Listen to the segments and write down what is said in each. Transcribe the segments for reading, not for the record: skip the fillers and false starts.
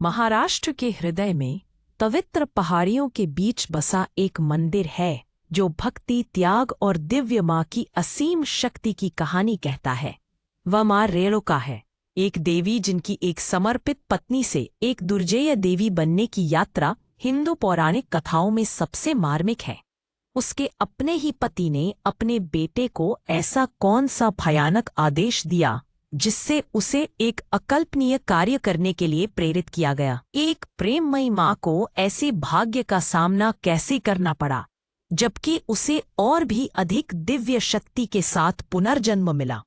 महाराष्ट्र के हृदय में पवित्र पहाड़ियों के बीच बसा एक मंदिर है जो भक्ति, त्याग और दिव्य माँ की असीम शक्ति की कहानी कहता है। वह माँ रेणुका है, एक देवी जिनकी एक समर्पित पत्नी से एक दुर्जेय देवी बनने की यात्रा हिंदू पौराणिक कथाओं में सबसे मार्मिक है। उसके अपने ही पति ने अपने बेटे को ऐसा कौन सा भयानक आदेश दिया जिससे उसे एक अकल्पनीय कार्य करने के लिए प्रेरित किया गया। एक प्रेममयी माँ को ऐसे भाग्य का सामना कैसे करना पड़ा, जबकि उसे और भी अधिक दिव्य शक्ति के साथ पुनर्जन्म मिला।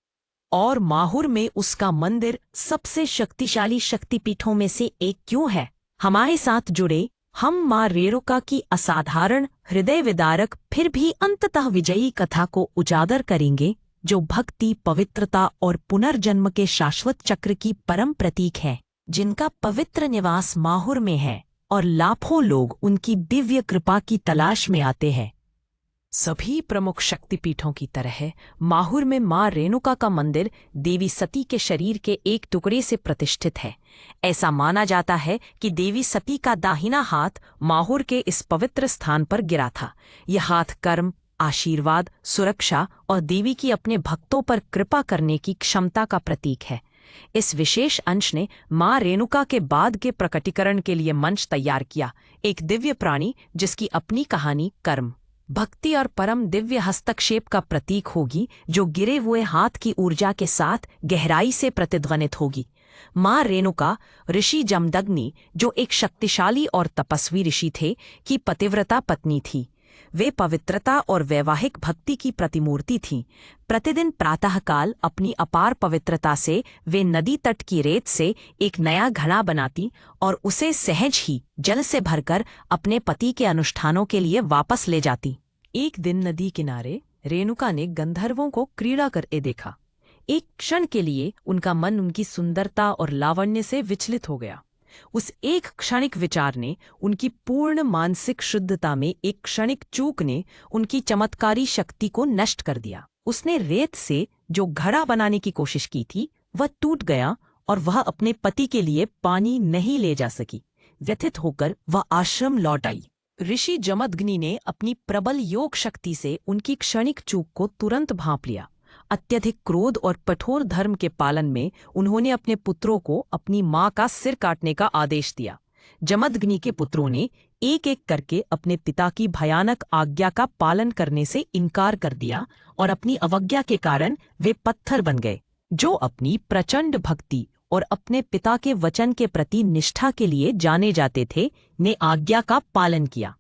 और माहुर में उसका मंदिर सबसे शक्तिशाली शक्तिपीठों में से एक क्यों है? हमारे साथ जुड़े, हम माँ रेणुका की असाधारण, हृदय विदारक फिर भी अंततः विजयी कथा को उजागर करेंगे, जो भक्ति, पवित्रता और पुनर्जन्म के शाश्वत चक्र की परम प्रतीक है, जिनका पवित्र निवास माहुर में है और लाखों लोग उनकी दिव्य कृपा की तलाश में आते हैं। सभी प्रमुख शक्तिपीठों की तरह माहुर में माँ रेणुका का मंदिर देवी सती के शरीर के एक टुकड़े से प्रतिष्ठित है। ऐसा माना जाता है कि देवी सती का दाहिना हाथ माहुर के इस पवित्र स्थान पर गिरा था। यह हाथ कर्म, आशीर्वाद, सुरक्षा और देवी की अपने भक्तों पर कृपा करने की क्षमता का प्रतीक है। इस विशेष अंश ने माँ रेणुका के बाद के प्रकटीकरण के लिए मंच तैयार किया, एक दिव्य प्राणी जिसकी अपनी कहानी कर्म, भक्ति और परम दिव्य हस्तक्षेप का प्रतीक होगी, जो गिरे हुए हाथ की ऊर्जा के साथ गहराई से प्रतिध्वनित होगी। माँ रेणुका ऋषि जमदग्नि, जो एक शक्तिशाली और तपस्वी ऋषि थे, की पतिव्रता पत्नी थी। वे पवित्रता और वैवाहिक भक्ति की प्रतिमूर्ति थीं। प्रतिदिन प्रातःकाल अपनी अपार पवित्रता से वे नदी तट की रेत से एक नया घड़ा बनाती और उसे सहज ही जल से भरकर अपने पति के अनुष्ठानों के लिए वापस ले जाती। एक दिन नदी किनारे रेणुका ने गंधर्वों को क्रीड़ा करते देखा। एक क्षण के लिए उनका मन उनकी सुंदरता और लावण्य से विचलित हो गया। उस एक क्षणिक विचार ने, उनकी पूर्ण मानसिक शुद्धता में एक क्षणिक चूक ने उनकी चमत्कारी शक्ति को नष्ट कर दिया। उसने रेत से जो घड़ा बनाने की कोशिश की थी, वह टूट गया और वह अपने पति के लिए पानी नहीं ले जा सकी। व्यथित होकर वह आश्रम लौट आई। ऋषि जमदग्नि ने अपनी प्रबल योग शक्ति से उनकी क्षणिक चूक को तुरंत भांप लिया। अत्यधिक क्रोध और कठोर धर्म के पालन में उन्होंने अपने पुत्रों को अपनी मां का सिर काटने का आदेश दिया। जमदग्नि के पुत्रों ने एक एक करके अपने पिता की भयानक आज्ञा का पालन करने से इनकार कर दिया और अपनी अवज्ञा के कारण वे पत्थर बन गए। जो अपनी प्रचंड भक्ति और अपने पिता के वचन के प्रति निष्ठा के लिए जाने जाते थे, ने आज्ञा का पालन किया।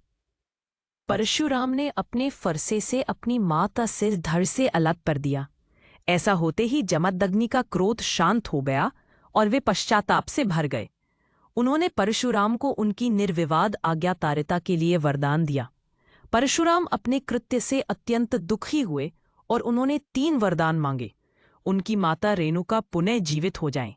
परशुराम ने अपने फरसे से अपनी मां का सिर धड़ से अलग कर दिया। ऐसा होते ही जमदग्नि का क्रोध शांत हो गया और वे पश्चाताप से भर गए। उन्होंने परशुराम को उनकी निर्विवाद आज्ञाकारिता के लिए वरदान दिया। परशुराम अपने कृत्य से अत्यंत दुखी हुए और उन्होंने 3 वरदान मांगे। उनकी माता रेणुका पुनः जीवित हो जाएं,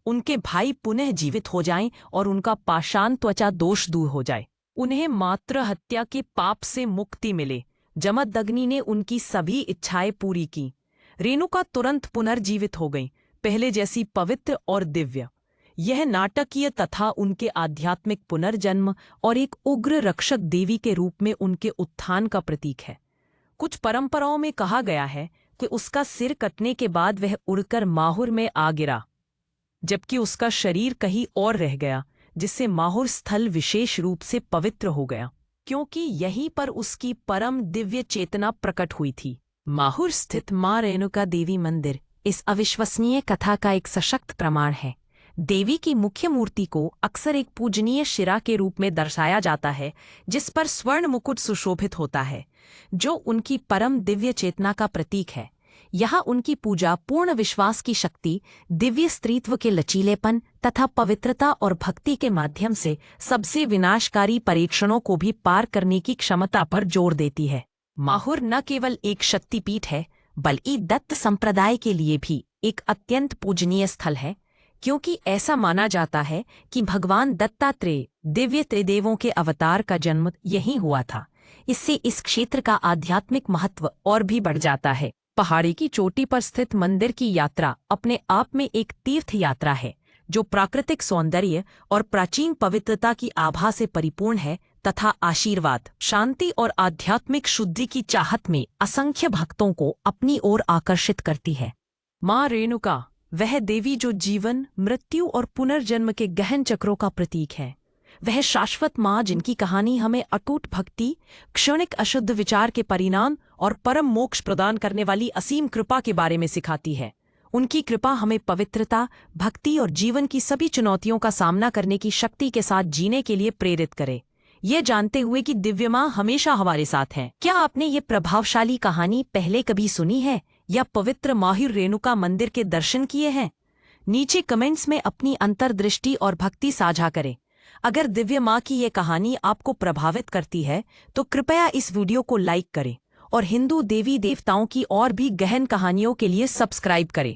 उनके भाई पुनः जीवित हो जाएं और उनका पाषाण त्वचा दोष दूर हो जाए। उन्हें मातृ हत्या के पाप से मुक्ति मिले। जमदग्नि ने उनकी सभी इच्छाएं पूरी की। रेणुका तुरंत पुनर्जीवित हो गई, पहले जैसी पवित्र और दिव्य। यह नाटकीय तथा उनके आध्यात्मिक पुनर्जन्म और एक उग्र रक्षक देवी के रूप में उनके उत्थान का प्रतीक है। कुछ परंपराओं में कहा गया है कि उसका सिर कटने के बाद वह उड़कर माहुर में आ गिरा, जबकि उसका शरीर कहीं और रह गया, जिससे माहुर स्थल विशेष रूप से पवित्र हो गया, क्योंकि यहीं पर उसकी परम दिव्य चेतना प्रकट हुई थी। माहुर स्थित माँ रेणुका देवी मंदिर इस अविश्वसनीय कथा का एक सशक्त प्रमाण है। देवी की मुख्य मूर्ति को अक्सर एक पूजनीय शिरा के रूप में दर्शाया जाता है, जिस पर स्वर्ण मुकुट सुशोभित होता है, जो उनकी परम दिव्य चेतना का प्रतीक है। यहाँ उनकी पूजा पूर्ण विश्वास की शक्ति, दिव्य स्त्रीत्व के लचीलेपन तथा पवित्रता और भक्ति के माध्यम से सबसे विनाशकारी परीक्षणों को भी पार करने की क्षमता पर जोर देती है। माहुर न केवल एक शक्तिपीठ है, बल्कि दत्त संप्रदाय के लिए भी एक अत्यंत पूजनीय स्थल है, क्योंकि ऐसा माना जाता है कि भगवान दत्तात्रेय, दिव्य त्रिदेवों के अवतार का जन्म यहीं हुआ था। इससे इस क्षेत्र का आध्यात्मिक महत्व और भी बढ़ जाता है। पहाड़ी की चोटी पर स्थित मंदिर की यात्रा अपने आप में एक तीर्थ यात्रा है, जो प्राकृतिक सौंदर्य और प्राचीन पवित्रता की आभा से परिपूर्ण है तथा आशीर्वाद, शांति और आध्यात्मिक शुद्धि की चाहत में असंख्य भक्तों को अपनी ओर आकर्षित करती है। माँ रेणुका वह देवी जो जीवन, मृत्यु और पुनर्जन्म के गहन चक्रों का प्रतीक है। वह शाश्वत माँ जिनकी कहानी हमें अटूट भक्ति, क्षणिक अशुद्ध विचार के परिणाम और परम मोक्ष प्रदान करने वाली असीम कृपा के बारे में सिखाती है। उनकी कृपा हमें पवित्रता, भक्ति और जीवन की सभी चुनौतियों का सामना करने की शक्ति के साथ जीने के लिए प्रेरित करे, ये जानते हुए कि दिव्य माँ हमेशा हमारे साथ है। क्या आपने ये प्रभावशाली कहानी पहले कभी सुनी है या पवित्र माहिर रेणुका मंदिर के दर्शन किए हैं? नीचे कमेंट्स में अपनी अंतर्दृष्टि और भक्ति साझा करें। अगर दिव्य माँ की ये कहानी आपको प्रभावित करती है तो कृपया इस वीडियो को लाइक करें और हिंदू देवी देवताओं की और भी गहन कहानियों के लिए सब्सक्राइब करें।